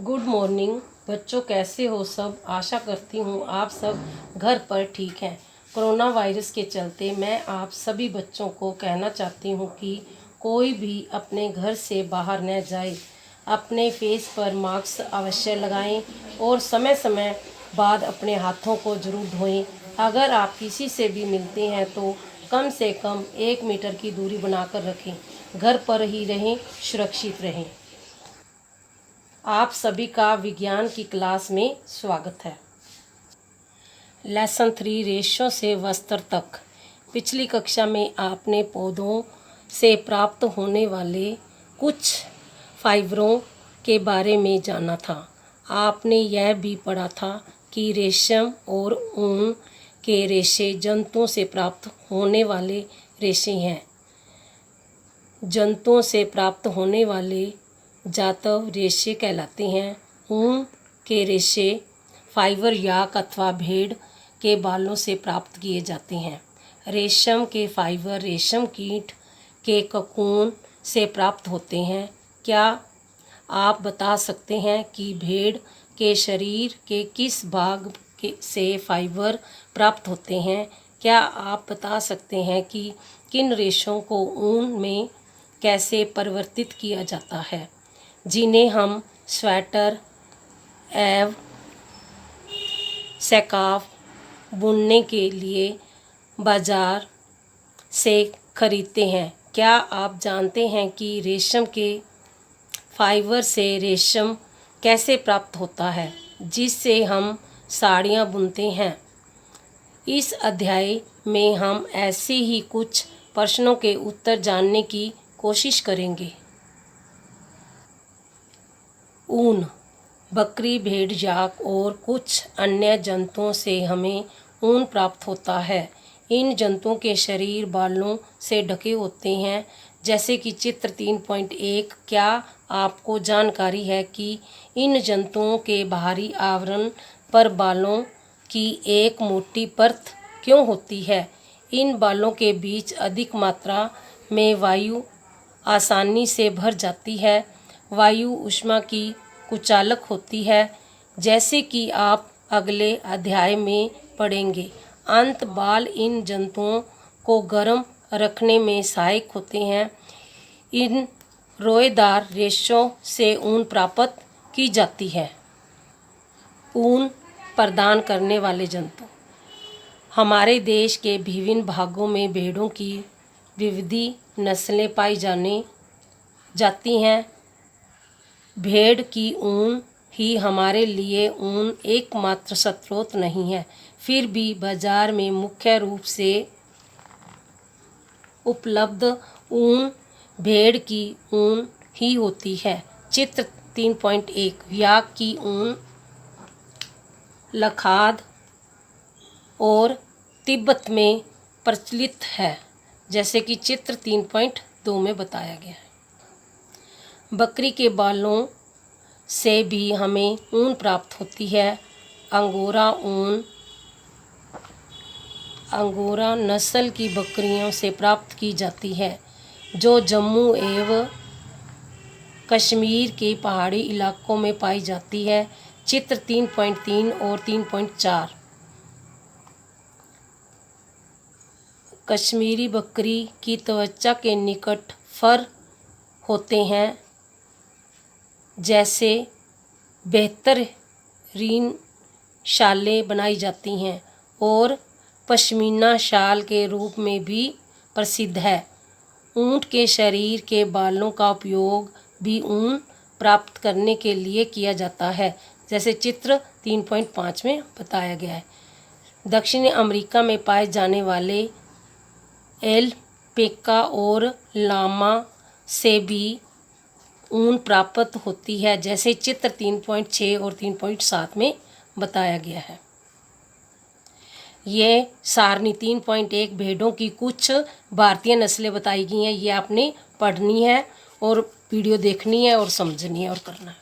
Good morning बच्चों, कैसे हो सब। आशा करती हूँ आप सब घर पर ठीक हैं। कोरोना वायरस के चलते मैं आप सभी बच्चों को कहना चाहती हूँ कि कोई भी अपने घर से बाहर न जाए। अपने फेस पर मास्क अवश्य लगाएं और समय समय बाद अपने हाथों को जरूर धोएं। अगर आप किसी से भी मिलते हैं तो कम से कम 1 मीटर की दूरी बनाकर रखें। घर पर ही रहें, सुरक्षित रहें। आप सभी का विज्ञान की क्लास में स्वागत है। लेसन 3 रेशों से वस्त्र तक। पिछली कक्षा में आपने पौधों से प्राप्त होने वाले कुछ फाइबरों के बारे में जाना था। आपने यह भी पढ़ा था कि रेशम और ऊन के रेशे जंतुओं से प्राप्त होने वाले रेशे हैं। जंतुओं से प्राप्त होने वाले जातव रेशे कहलाते हैं। ऊन के रेशे फाइबर याक अथवा भेड़ के बालों से प्राप्त किए जाते हैं। रेशम के फाइबर रेशम कीट के ककून से प्राप्त होते हैं। क्या आप बता सकते हैं कि भेड़ के शरीर के किस भाग से फाइबर प्राप्त होते हैं? क्या आप बता सकते हैं कि किन रेशों को ऊन में कैसे परिवर्तित किया जाता है, जिन्हें हम स्वेटर एवं स्कार्फ बुनने के लिए बाजार से खरीदते हैं? क्या आप जानते हैं कि रेशम के फाइबर से रेशम कैसे प्राप्त होता है, जिससे हम साड़ियाँ बुनते हैं? इस अध्याय में हम ऐसे ही कुछ प्रश्नों के उत्तर जानने की कोशिश करेंगे। ऊन। बकरी, भेड़, याक और कुछ अन्य जंतुओं से हमें ऊन प्राप्त होता है। इन जंतुओं के शरीर बालों से ढके होते हैं, जैसे कि चित्र 3.1। क्या आपको जानकारी है कि इन जंतुओं के बाहरी आवरण पर बालों की एक मोटी परत क्यों होती है? इन बालों के बीच अधिक मात्रा में वायु आसानी से भर जाती है। वायु ऊष्मा की कुचालक होती है, जैसे कि आप अगले अध्याय में पढ़ेंगे। अंत बाल इन जंतुओं को गर्म रखने में सहायक होते हैं। इन रोएदार रेशों से ऊन प्राप्त की जाती है। ऊन प्रदान करने वाले जंतु। हमारे देश के विभिन्न भागों में भेड़ों की विविध नस्लें पाई जाती हैं। भेड़ की ऊन ही हमारे लिए ऊन एकमात्र स्रोत नहीं है, फिर भी बाजार में मुख्य रूप से उपलब्ध ऊन भेड़ की ऊन ही होती है। चित्र 3.1। याक की ऊन लद्दाख और तिब्बत में प्रचलित है, जैसे कि चित्र 3.2 में बताया गया है। बकरी के बालों से भी हमें ऊन प्राप्त होती है। अंगोरा ऊन अंगोरा नस्ल की बकरियों से प्राप्त की जाती है, जो जम्मू एवं कश्मीर के पहाड़ी इलाकों में पाई जाती है। चित्र 3.3 और 3.4। कश्मीरी बकरी की त्वचा के निकट फर होते हैं, जैसे बेहतरीन शालें बनाई जाती हैं और पश्मीना शाल के रूप में भी प्रसिद्ध है। ऊंट के शरीर के बालों का उपयोग भी ऊन प्राप्त करने के लिए किया जाता है, जैसे चित्र 3.5 में बताया गया है। दक्षिणी अमेरिका में पाए जाने वाले एल्पेका और लामा से भी ऊन प्राप्त होती है, जैसे चित्र 3.6 और 3.7 में बताया गया है। ये सारणी 3.1 भेड़ों की कुछ भारतीय नस्लें बताई गई हैं। ये आपने पढ़नी है और वीडियो देखनी है और समझनी है और करना है।